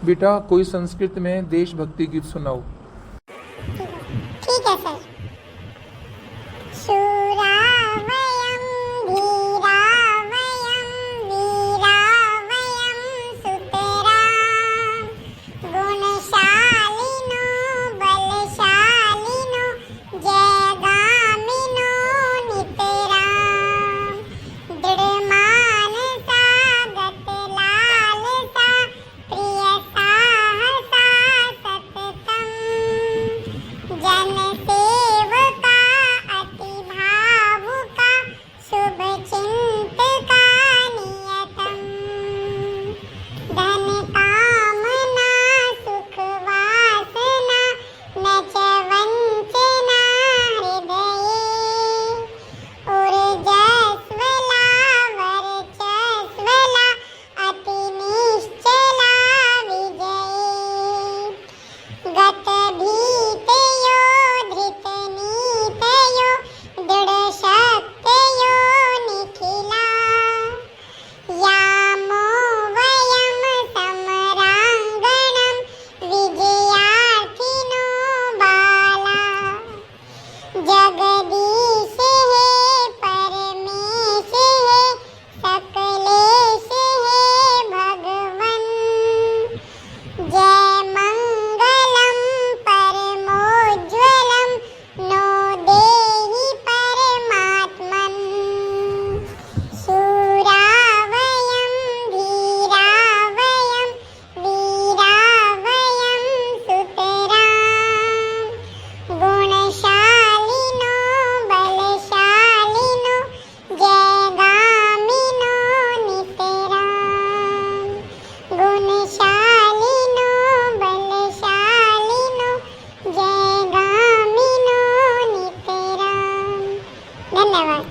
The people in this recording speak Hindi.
बेटा कोई संस्कृत में देशभक्ति गीत सुनाओ। ठीक है सर। शूरावयं धीरावयं वीरावयं सुतरां गुणशालिनो बलशालिनो जयगामिनो नितरां दृढमानसा गतलालसा प्रियसाहसा सततं जनसेवका अतिभावुका शुभचिन्तका नियतं धनकामना सुखवासना न च वञ्चना हृदये ऊर्जस्वला वर्चस्वला अतिनिश्चला विजये गतभीतयो धृतनीतयो दृढशक्तयो निखिला यामो वयं समराङ्गणं विजयार्थिनो बाला जगदीश हे परमेश हे सकलेश हे भगवन् जय मंगलम परमोज्वलम नो देहि परमात्मन् शूरावयं धीरावयं वीरावयं सुतरां गुणशालिनो बलशालिनो जयगामिनो नितरां गुणशालिनो बलशालिनो जयगामिनो नितरां। धन्यवाद।